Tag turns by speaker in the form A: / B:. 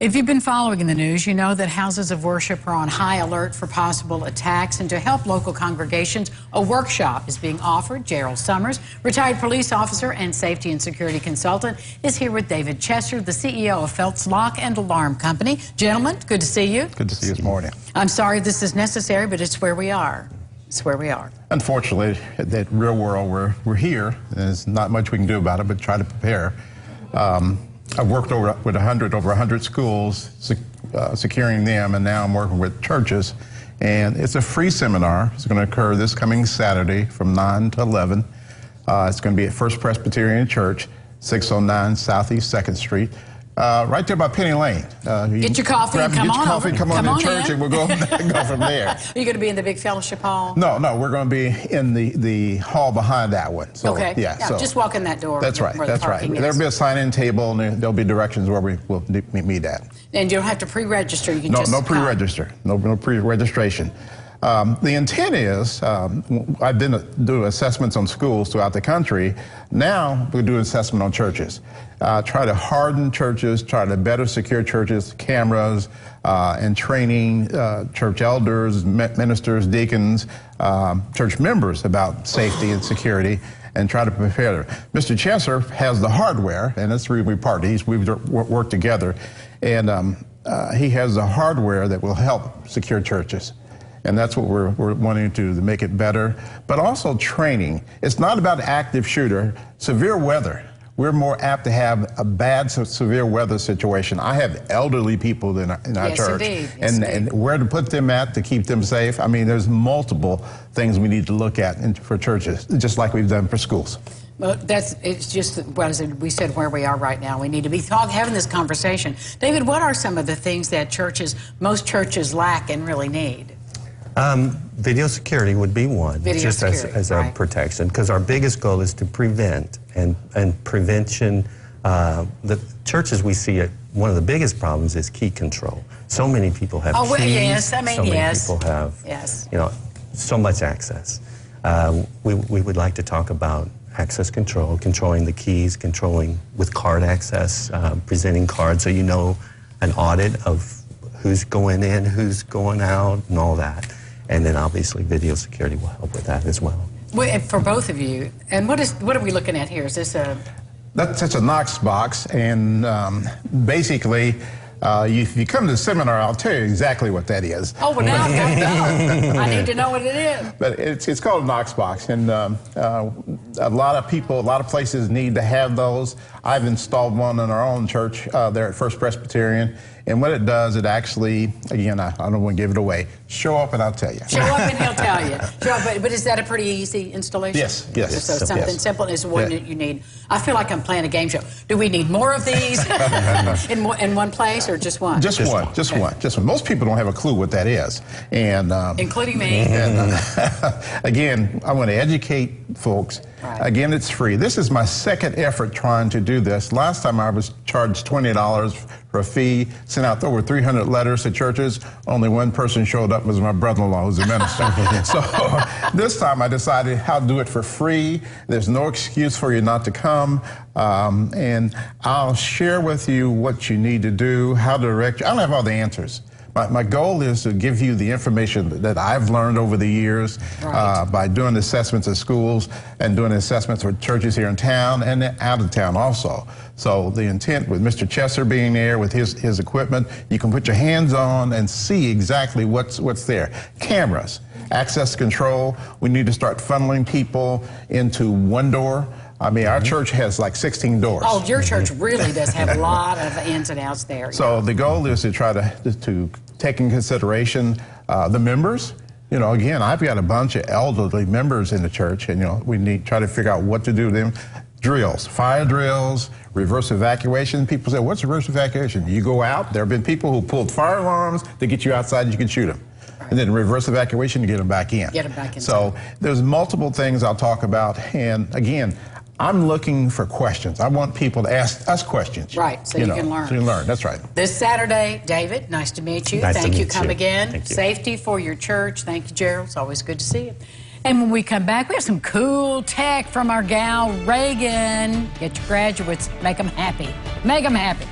A: If you've been following the news, you know that houses of worship are on high alert for possible attacks. And to help local congregations, a workshop is being offered. Gerald Summers, retired police officer and safety and security consultant, is here with David Chesser, the CEO of Felt's Lock and Alarm Company. Gentlemen, good to see you.
B: Good to see you this morning.
A: I'm sorry this is necessary, but it's where we are. It's where we are.
B: Unfortunately, that real world, we're here. There's not much we can do about it, but try to prepare. I've worked over 100 schools, securing them, and now I'm working with churches. And it's a free seminar. It's going to occur this coming Saturday from 9 to 11. It's going to be at First Presbyterian Church, 609 Southeast 2nd Street. Right there by Penny Lane.
A: Get your coffee and come on over.
B: Come on to church, and we'll go from there.
A: Are you going to be in the big fellowship hall?
B: No, we're going to be in the hall behind that one. So,
A: okay.
B: Yeah, so
A: just walk in that door.
B: That's right. That's right. There'll be a sign-in table, and there'll be directions where we will meet at.
A: And you don't have to pre-register. You can just
B: no pre-register. No pre-registration. The intent is, I've been doing assessments on schools throughout the country. Now we're doing assessment on churches. Try to harden churches, try to better secure churches, cameras, and training church elders, ministers, deacons, church members about safety and security, and try to prepare them. Mr. Chesser has the hardware, and that's the reason we partnered. We've worked together, and he has the hardware that will help secure churches. And that's what we're wanting to make it better, but also training. It's not about active shooter. Severe weather. We're more apt to have a bad severe weather situation. I have elderly people in our church, and where to put them at to keep them safe. I mean, there's multiple things we need to look at for churches, just like we've done for schools.
A: Well, it's just what we said where we are right now. We need to be having this conversation. David, what are some of the things that most churches lack and really need?
C: Video security would be one, just as a protection, because our biggest goal is to prevent, and prevention. The churches we see, one of the biggest problems is key control. So many people have keys.
A: Well, yes,
C: so many people have, so much access. We would like to talk about access control, controlling the keys, controlling with card access, presenting cards so you know an audit of who's going in, who's going out, and all that. And then obviously video security will help with that as well.
A: For both of you, and what are we looking at here? Is this a...
B: That's a Knox box, and basically, if you come to the seminar, I'll tell you exactly what that is.
A: Oh, well, now I've got to know. I need to know what it is.
B: But it's called a Knox box, and a lot of people, a lot of places need to have those. I've installed one in our own church there at First Presbyterian, and what it does, it actually, again, I don't want to give it away. Show up and I'll tell you.
A: Show up and he'll tell you. But is that a pretty easy installation?
B: Yes.
A: So something simple is one that you need. I feel like I'm playing a game show. Do we need more of these in one place or just one?
B: Just one. Most people don't have a clue what that is. And
A: including me.
B: And, again, I want to educate folks. Right. Again, it's free. This is my second effort trying to do this. Last time I was charged $20 for a fee, sent out over 300 letters to churches. Only one person showed up, was my brother-in-law, who's a minister. So this time I decided I'll do it for free. There's no excuse for you not to come. And I'll share with you what you need to do, how to direct you. I don't have all the answers. My goal is to give you the information that I've learned over the years by doing assessments at schools and doing assessments with churches here in town and out of town also. So the intent with Mr. Chesser being there with his equipment, you can put your hands on and see exactly what's there. Cameras, access control. We need to start funneling people into one door. I mean, our church has like 16 doors.
A: Oh, your church really does have a lot of ins and outs there.
B: So the goal is to try to take in consideration the members. You know, again, I've got a bunch of elderly members in the church, and, we need to try to figure out what to do to them. Drills, fire drills, reverse evacuation. People say, what's reverse evacuation? You go out. There have been people who pulled fire alarms to get you outside and you can shoot them. And then reverse evacuation to get them back in.
A: Get them back in.
B: So there's multiple things I'll talk about. And again, I'm looking for questions. I want people to ask us questions.
A: Right, so you can learn.
B: So you can learn, that's right.
A: This Saturday, David, nice to meet you. Thank you. Come again.
C: Thank you.
A: Safety for your church. Thank you, Gerald. It's always good to see you. And when we come back, we have some cool tech from our gal, Reagan. Get your graduates. Make them happy. Make them happy.